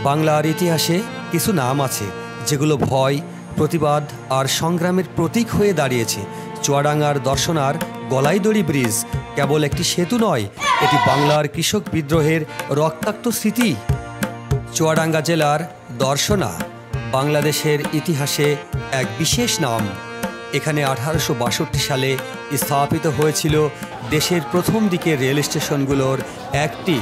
বাংলার ইতিহাসে কিছু নাম আছে যেগুলো ভয়, প্রতিবাদ আর সংগ্রামের প্রতীক হয়ে দাঁড়িয়েছে। চুয়াডাঙ্গার দর্শনার গলাইদড়ি ব্রিজ কেবল একটি সেতু নয়, এটি বাংলার কৃষক বিদ্রোহের রক্তাক্ত স্মৃতি। চুয়াডাঙ্গা জেলার দর্শনা বাংলাদেশের ইতিহাসে এক বিশেষ নাম। এখানে 1862 সালে স্থাপিত হয়েছিল দেশের প্রথম দিকের রেল স্টেশনগুলোর একটি।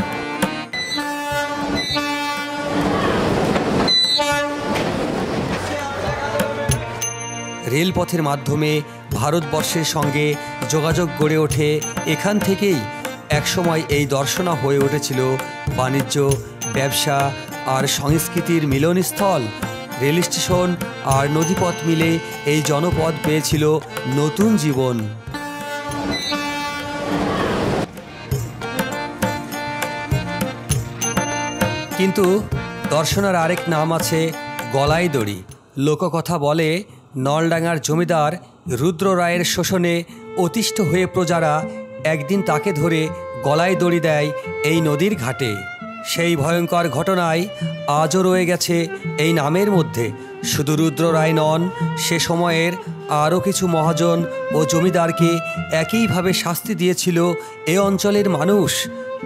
রেলপথের মাধ্যমে ভারতবর্ষের সঙ্গে যোগাযোগ গড়ে ওঠে এখান থেকেই। একসময় এই দর্শনা হয়ে উঠেছিল বাণিজ্য, ব্যবসা আর সংস্কৃতির মিলনস্থল। রেল স্টেশন আর নদীপথ মিলে এই জনপদ পেয়েছিল নতুন জীবন। কিন্তু দর্শনার আরেক নাম আছে গলাইদড়ি। লোককথা বলে নলডাঙ্গার জমিদার রুদ্র রায়ের শোষণে অতিষ্ঠ হয়ে প্রজারা একদিন তাকে ধরে গলায় দড়ি দেয় এই নদীর ঘাটে। সেই ভয়ঙ্কর ঘটনায় আজও রয়ে গেছে এই নামের মধ্যে। শুধু রুদ্র রায় নন, সে সময়ের আরও কিছু মহাজন ও জমিদারকে একইভাবে শাস্তি দিয়েছিল এ অঞ্চলের মানুষ।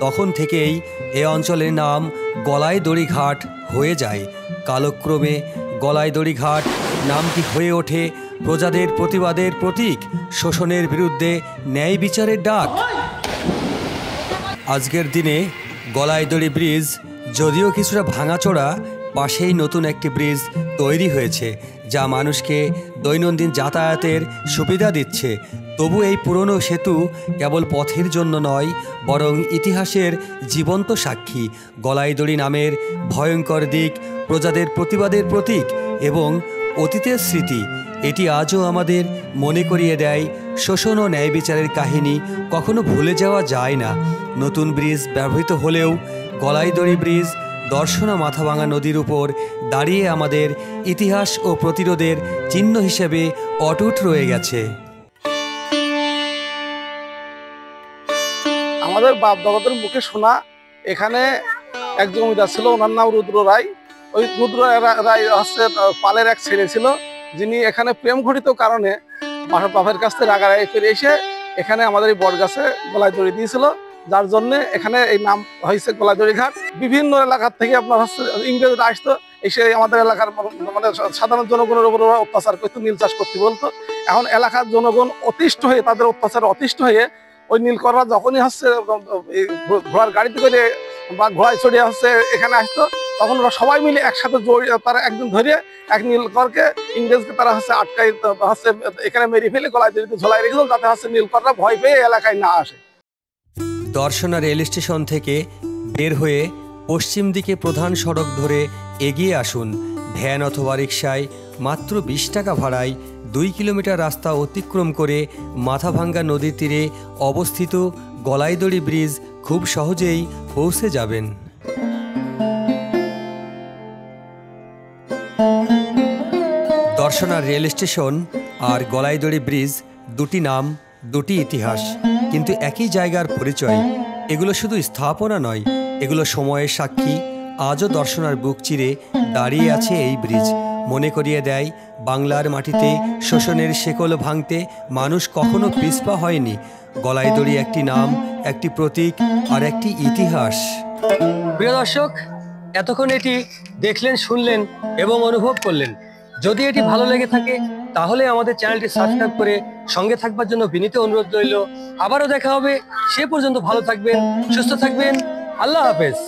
তখন থেকেই এ অঞ্চলের নাম গলাইদড়ি ঘাট হয়ে যায়। কালক্রমে গলাইদড়ি ঘাট নামটি হয়ে ওঠে প্রজাদের প্রতিবাদের প্রতীক, শোষণের বিরুদ্ধে ন্যায় বিচারের ডাক। আজকের দিনে গলাইদড়ি ব্রিজ যদিও কিছুটা ভাঙাচোরা, পাশেই নতুন একটি ব্রিজ তৈরি হয়েছে যা মানুষকে দৈনন্দিন যাতায়াতের সুবিধা দিচ্ছে। তবু এই পুরনো সেতু কেবল পথের জন্য নয়, বরং ইতিহাসের জীবন্ত সাক্ষী। গলাইদড়ি নামের ভয়ঙ্কর দিক প্রজাদের প্রতিবাদের প্রতীক এবং অতীতের স্মৃতি। এটি আজও আমাদের মনে করিয়ে দেয় শোষণ ও ন্যায় বিচারের কাহিনী কখনো ভুলে যাওয়া যায় না। নতুন ব্রিজ ব্যবহৃত হলেও গলাইদড়ি ব্রিজ দর্শনা মাথাভাঙা নদীর উপর দাঁড়িয়ে আমাদের ইতিহাস ও প্রতিরোধের চিহ্ন হিসেবে অটুট রয়ে গেছে। আমাদের বাপ দাদাদের মুখে শোনা এখানে এক জমিদার ছিল, ওনার নাম রুদ্র রায়। ওই রুদ্র রায় হচ্ছে পালের এক ছেলে ছিল, যিনি এখানে প্রেম ঘটিত কারণে বাপের কাছ থেকে রাগারাগি ফিরে এসে এখানে আমাদের এই বট গাছে গলাইদড়ি দিয়েছিল, যার জন্য এখানে এই নাম হয়েছে গলাইদড়ি ঘাট। বিভিন্ন এলাকার থেকে আপনার হচ্ছে ইংরেজরা আসতো, এসে আমাদের এলাকার মানে সাধারণ জনগণের উপর অত্যাচার করতো, নীল চাষ করতে বলতো। এখন এলাকার জনগণ অতিষ্ঠ হয়ে, তাদের অত্যাচার অতিষ্ঠ হয়ে ওই নীলকররা যখনই হচ্ছে ঘোড়ার গাড়িতে করে বা ঘোড়ায় চড়িয়ে হচ্ছে এখানে আসতো, তখন ওরা সবাই মিলে একসাথে তারা একদিন ধরে এক নীলকরকে, ইংরেজকে তারা হচ্ছে আটকাই হচ্ছে এখানে মেরে ফেলে গলাইদড়িতে ঝোলাই রেখেছিল, যাতে হচ্ছে নীলকররা ভয় পেয়ে এলাকায় না আসে। দর্শনা রেল স্টেশন থেকে বের হয়ে পশ্চিম দিকে প্রধান সড়ক ধরে এগিয়ে আসুন। ভ্যান অথবা রিকশায় মাত্র 20 টাকা ভাড়ায় 2 কিলোমিটার রাস্তা অতিক্রম করে মাথাভাঙ্গা নদীর তীরে অবস্থিত গলাইদড়ি ব্রিজ খুব সহজেই পৌঁছে যাবেন। দর্শনা রেল স্টেশন আর গলাইদড়ি ব্রিজ দুটি নাম, দুটি ইতিহাস, কিন্তু একই জায়গার পরিচয়। এগুলো শুধু স্থাপনা নয়, এগুলো সময়ের সাক্ষী। আজও দর্শনার বুক চিরে দাঁড়িয়ে আছে এই ব্রিজ, মনে করিয়ে দেয় বাংলার মাটিতে শোষণের শেকল ভাঙতে মানুষ কখনো পিছপা হয়নি। গলাইদড়ি একটি নাম, একটি প্রতীক আর একটি ইতিহাস। প্রিয় দর্শক, এতক্ষণ এটি দেখলেন, শুনলেন এবং অনুভব করলেন। যদি এটি ভালো লেগে থাকে তাহলে আমাদের চ্যানেলটি সাবস্ক্রাইব করে সঙ্গে থাকবার জন্য বিনীত অনুরোধ রইল। আবারও দেখা হবে, সে পর্যন্ত ভালো থাকবেন, সুস্থ থাকবেন। আল্লাহ হাফেজ।